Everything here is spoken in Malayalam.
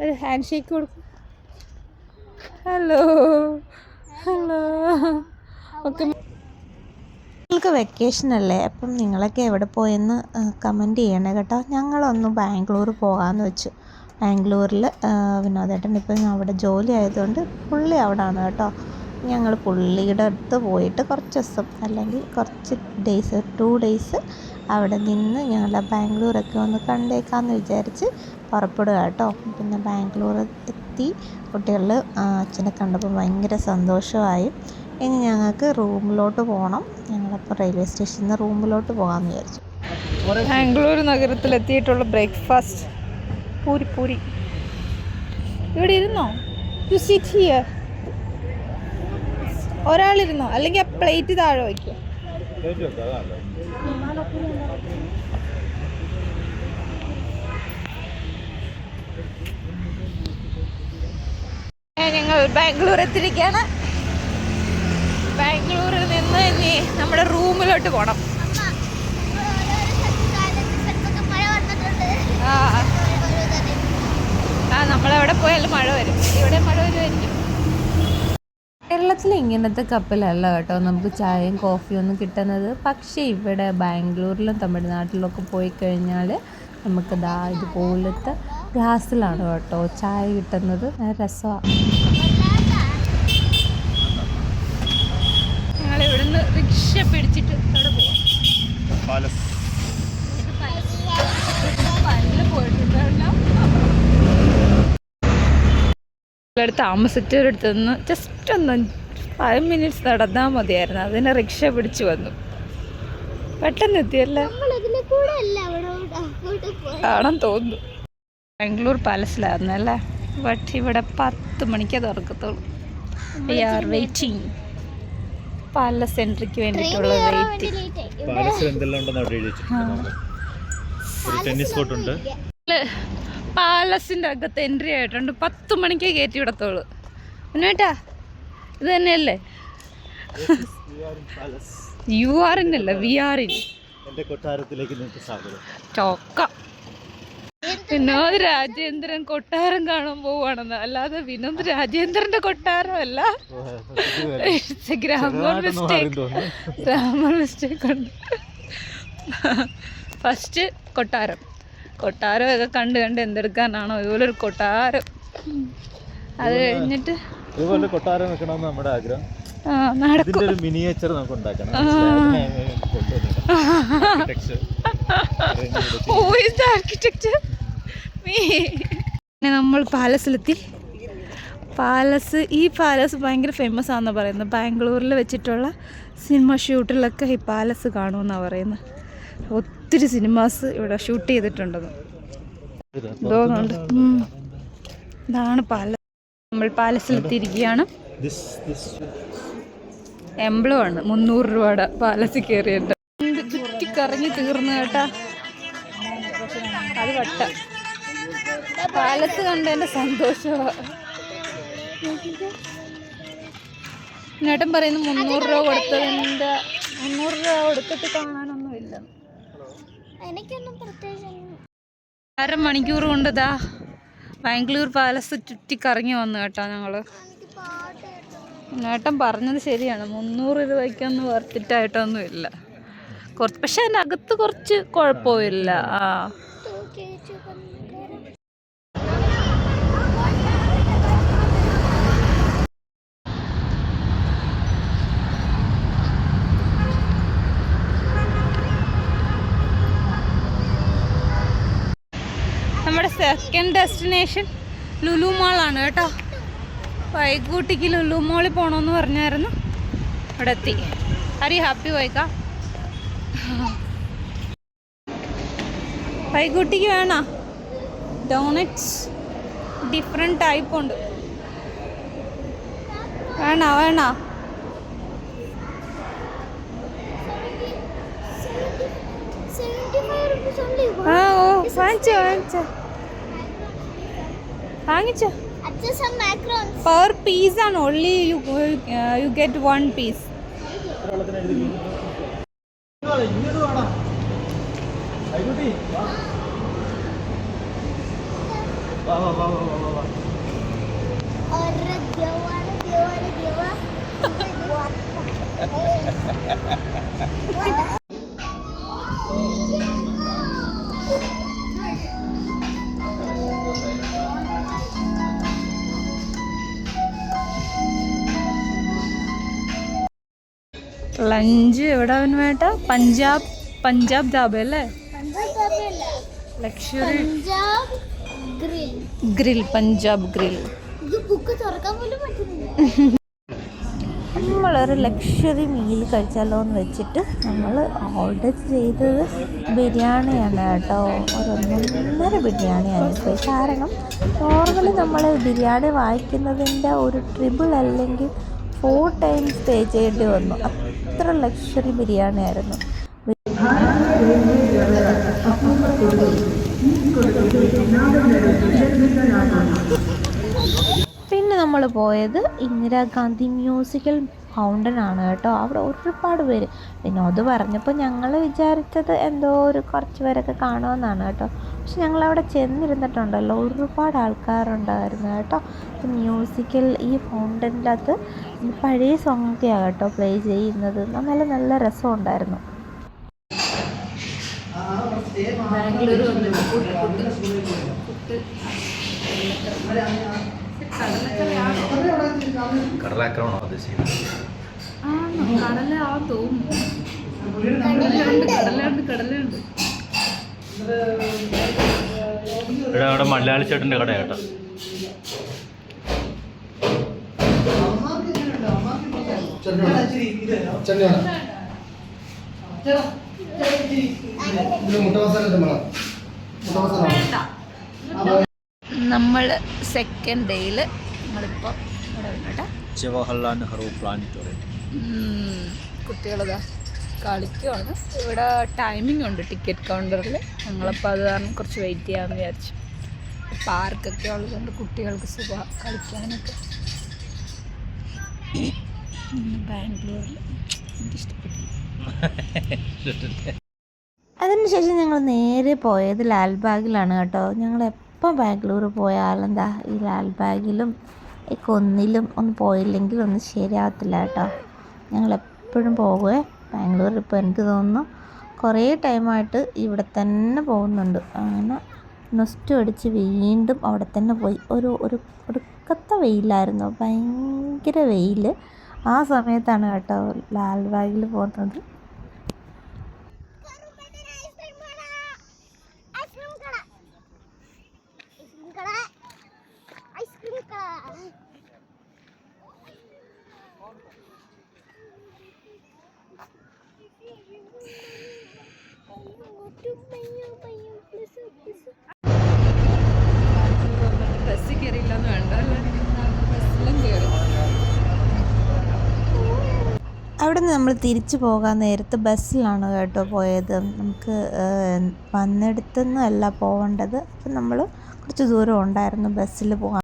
ഒരു ഹാൻഡ് ഷേക്ക് കൊടുക്കും. Hello hello. ഓക്കെ, നിങ്ങൾക്ക് വെക്കേഷൻ അല്ലേ, അപ്പം നിങ്ങളൊക്കെ എവിടെ പോയെന്ന് കമൻറ്റ് ചെയ്യണേ കേട്ടോ. ഞങ്ങളൊന്ന് ബാംഗ്ലൂർ പോകാമെന്ന് വെച്ചു. ബാംഗ്ലൂരിൽ വിനോദേട്ടൻ ഇപ്പം അവിടെ ജോലി ആയതുകൊണ്ട് പുള്ളി അവിടെയാണ് കേട്ടോ. ഞങ്ങൾ പുള്ളിയുടെ അടുത്ത് പോയിട്ട് കുറച്ച് ദിവസം അല്ലെങ്കിൽ കുറച്ച് ഡേയ്സ് 2 ഡേയ്സ് അവിടെ നിന്ന് ഞങ്ങൾ ബാംഗ്ലൂരൊക്കെ ഒന്ന് കണ്ടേക്കാമെന്ന് വിചാരിച്ച് പുറപ്പെടുക കേട്ടോ. പിന്നെ ബാംഗ്ലൂർ എത്തി. കുട്ടികൾ അച്ഛനെ കണ്ടപ്പോൾ ഭയങ്കര സന്തോഷമായി. ഇനി ഞങ്ങൾക്ക് റൂമിലോട്ട് പോകണം. ഞങ്ങളപ്പോൾ റെയിൽവേ സ്റ്റേഷനിൽ നിന്ന് റൂമിലോട്ട് പോകാമെന്ന് വിചാരിച്ചു. ബാംഗ്ലൂർ നഗരത്തിലെത്തിയിട്ടുള്ള ബ്രേക്ക്ഫാസ്റ്റ് പൂരി. ഇവിടെ ഇരുന്നോ? You sit here. ഒരാളിരുന്നോ, അല്ലെങ്കിൽ ആ പ്ലേറ്റ് താഴെ വയ്ക്കും. ഞങ്ങൾ ബാംഗ്ലൂർ എത്തിയിരിക്കുകയാണ്. ബാംഗ്ലൂരിൽ നിന്ന് ഇനി നമ്മുടെ റൂമിലോട്ട് പോകണം. നമ്മളെവിടെ പോയാലും മഴ വരും. ഇവിടെ മഴ വരുമായിരിക്കും. കേരളത്തിൽ ഇങ്ങനത്തെ കപ്പിലല്ല കേട്ടോ നമുക്ക് ചായയും കോഫിയും ഒന്നും കിട്ടുന്നത്. പക്ഷേ ഇവിടെ ബാംഗ്ലൂരിലും തമിഴ്നാട്ടിലൊക്കെ പോയി കഴിഞ്ഞാൽ നമുക്ക് ഇതുപോലത്തെ ഗ്ലാസ്സിലാണ് കേട്ടോ ചായ കിട്ടുന്നത്. രസമാണ്. ഞങ്ങളിവിടുന്ന് റിക്ഷ പിടിച്ചിട്ട് അവിടെ പോവാം. താമസിച്ചൊരിടത്ത് നിന്ന് ജസ്റ്റ് ഒന്ന് 5 മിനിറ്റ്സ് നടന്നാൽ മതിയായിരുന്നു. അതിനെ റിക്ഷ പിടിച്ച് വന്നു. പെട്ടെന്ന് എത്തിയല്ലേ, കാണാൻ തോന്നുന്നു. ബാംഗ്ലൂർ പാലസിലായിരുന്നല്ലേ. ബട്ട് ഇവിടെ 10 മണിക്കേ തുറക്കത്തുള്ളൂ. We are waiting. പാലസ് എൻട്രിക്ക് വേണ്ടിയിട്ടുള്ള വെയിറ്റിംഗ്. പാലസിൻ്റെ അകത്ത് എൻട്രി ആയിട്ടുണ്ട്. 10 മണിക്കേ കയറ്റി വിടത്തുള്ളൂ. പിന്നേട്ടാ ഇത് തന്നെയല്ലേ? യു ആർ ഇൻ അല്ല, വി ആർ ഇൻ. ചോക്ക വിനോദ് രാജേന്ദ്രൻ കൊട്ടാരം കാണാൻ പോവാണെന്ന്, അല്ലാതെ വിനോദ് രാജേന്ദ്രന്റെ കൊട്ടാരം അല്ല. ഗ്രാമർ മിസ്റ്റേക്ക് ഉണ്ട്. ഫസ്റ്റ് കൊട്ടാരമൊക്കെ കണ്ട് എന്തെടുക്കാനാണോ ഇതുപോലൊരു കൊട്ടാരം. അത് കഴിഞ്ഞിട്ട് ഇതുപോലെ കൊട്ടാരം വെക്കണമെന്ന് നമ്മുടെ ആഗ്രഹം. നടക്കും. മിനിയേച്ചർ നമുക്ക് ഉണ്ടാക്കണം. നമ്മൾ പാലസിലെത്തി. ഈ പാലസ് ഭയങ്കര ഫേമസ് ആണെന്നാണ് പറയുന്നത്. ബാംഗ്ലൂരിൽ വെച്ചിട്ടുള്ള സിനിമ ഷൂട്ടിലൊക്കെ ഈ പാലസ് കാണുമെന്നാണ് പറയുന്നത്. ഒത്തിരി സിനിമാസ് ഇവിടെ ഷൂട്ട് ചെയ്തിട്ടുണ്ടെന്ന് തോന്നുന്നുണ്ട്. ഇതാണ് പാലസ്. നമ്മൾ പാലസിലെത്തിയിരിക്കുകയാണ്. എംബ്ലമാണ് 300 രൂപയുടെ പാലസിൽ കയറിയിട്ട്. ചുറ്റിക്കറങ്ങി തീർന്നു കേട്ടാ. അത് വട്ട പാലസ് കണ്ടതിൻ്റെ സന്തോഷമാണ്. നേട്ടൻ പറയുന്നു 300 രൂപ കൊടുത്തതിൻ്റെ 300 രൂപ കൊടുത്തിട്ട് കാണാനൊന്നും ഇല്ല. അരമണിക്കൂർ കൊണ്ട് ബാംഗ്ലൂർ പാലസ് ചുറ്റിക്കറങ്ങി വന്നു കേട്ടോ ഞങ്ങൾ. നേട്ടൻ പറഞ്ഞത് ശരിയാണ്, 300 രൂപയ്ക്കൊന്നും വർത്തിട്ടായിട്ടൊന്നും ഇല്ല. പക്ഷെ അതിനകത്ത് കുറച്ച് കുഴപ്പമില്ല. നമ്മുടെ സെക്കൻഡ് ഡെസ്റ്റിനേഷൻ ലുലു മാളാണ് കേട്ടോ. വൈകൂട്ടിക്ക് ലുലു മാളിൽ പോകണമെന്ന് പറഞ്ഞായിരുന്നു. ഇവിടെ എത്തി. ആർ യു ഹാപ്പി വൈക? വൈകൂട്ടിക്ക് വേണോ ഡോണറ്റ്സ്? ഡിഫറെൻറ്റ് ടൈപ്പ് ഉണ്ട്. വേണോ? വാങ്ങിച്ചോ. Per piece and only you get 1 piece. ആയിക്കോട്ടെ വാ വാ വാ വാ വാ വാ വാ ലഞ്ച് എവിടെ വേണ്ട പഞ്ചാബ് ധാബ അല്ലേ ലക്ഷറി ഗ്രിൽ പഞ്ചാബ് ഗ്രിൽ. നമ്മളൊരു ലക്ഷറി മീൽ കഴിച്ചാലോ എന്ന് വെച്ചിട്ട് നമ്മൾ ഓർഡർ ചെയ്തത് ബിരിയാണിയാണ് കേട്ടോ. ഒന്നൊന്നര ബിരിയാണിയായിപ്പോയി. കാരണം നോർമലി നമ്മൾ ബിരിയാണി വാങ്ങിക്കുന്നതിൻ്റെ ഒരു ട്രിപ്പിൾ അല്ലെങ്കിൽ 4 ടൈംസ് പേ ചെയ്യേണ്ടി വന്നു. അത്ര ലക്ഷറി ബിരിയാണി ആയിരുന്നു. പിന്നെ നമ്മൾ പോയത് ഇന്ദിരാഗാന്ധി മ്യൂസിക്കൽ ഫൗണ്ടൻ ആണ് കേട്ടോ. അവിടെ ഒരുപാട് പേര് വിനോദ് പറഞ്ഞപ്പോൾ ഞങ്ങൾ വിചാരിച്ചത് എന്തോ ഒരു കുറച്ച് പേരൊക്കെ കാണുമെന്നാണ് കേട്ടോ. പക്ഷെ ഞങ്ങളവിടെ ചെന്നിരുന്നിട്ടുണ്ടല്ലോ ഒരുപാട് ആൾക്കാരുണ്ടായിരുന്നു കേട്ടോ. മ്യൂസിക്കൽ ഈ ഫൗണ്ടൻ്റെ അകത്ത് പഴയ സോങ്ങൊക്കെയാണ് കേട്ടോ പ്ലേ ചെയ്യുന്നത്. നല്ല നല്ല രസമുണ്ടായിരുന്നു. കടലാക്രമണം ഇവിടെ അവിടെ മലയാളി ചേട്ടൻ്റെ കട കേട്ടോ. നമ്മൾ സെക്കൻഡ് ഡേയിൽ നമ്മളിപ്പോൾ ഇവിടെ കേട്ടോ ജവഹർലാൽ നെഹ്റു പ്ലാനറ്റോറിയം. കുട്ടികളതാ കളിക്കുവാണ്. ഇവിടെ ടൈമിംഗ് ഉണ്ട് ടിക്കറ്റ് കൗണ്ടറിൽ. ഞങ്ങളപ്പോൾ അത് കാരണം കുറച്ച് വെയിറ്റ് ചെയ്യാമെന്ന് വിചാരിച്ചു. പാർക്കൊക്കെ ഉള്ളതുകൊണ്ട് കുട്ടികൾക്ക് സുഖം കളിക്കാനൊക്കെ. ബാംഗ്ലൂരിൽ എനിക്കിഷ്ടപ്പെട്ടു. അതിനുശേഷം ഞങ്ങൾ നേരെ പോയത് ലാൽബാഗിലാണ് കേട്ടോ. ഞങ്ങൾ എപ്പോൾ ബാംഗ്ലൂർ പോയാലെന്താ ഈ ലാൽബാഗിലും ഈ കൊന്നിലും ഒന്ന് പോയില്ലെങ്കിൽ ഒന്നും ശരിയാവത്തില്ല കേട്ടോ. ഞങ്ങളെപ്പോഴും പോകുവേ ബാംഗ്ലൂർ. ഇപ്പോൾ എനിക്ക് തോന്നുന്നു കുറേ ടൈമായിട്ട് ഇവിടെ തന്നെ പോകുന്നുണ്ട്. അങ്ങനെ നൊസ്റ്റു അടിച്ച് വീണ്ടും അവിടെ തന്നെ പോയി. ഒരു ഒടുക്കത്തെ വെയിലായിരുന്നു, ഭയങ്കര വെയിൽ. ആ സമയത്താണ് കേട്ടോ ലാൽബാഗിൽ പോകുന്നത്. ബസ്സിൽ കയറിയില്ലെന്ന് വേണ്ട, ബസ്സിലും കയറി. അവിടെ നിന്ന് നമ്മൾ തിരിച്ചു പോകാൻ നേരത്ത് ബസ്സിലാണ് കേട്ടോ പോയത്. നമുക്ക് വന്നിടത്തുനിന്നല്ല പോകേണ്ടത്. അപ്പം നമ്മൾ കുറച്ച് ദൂരം ഉണ്ടായിരുന്നു ബസ്സിൽ പോകാൻ.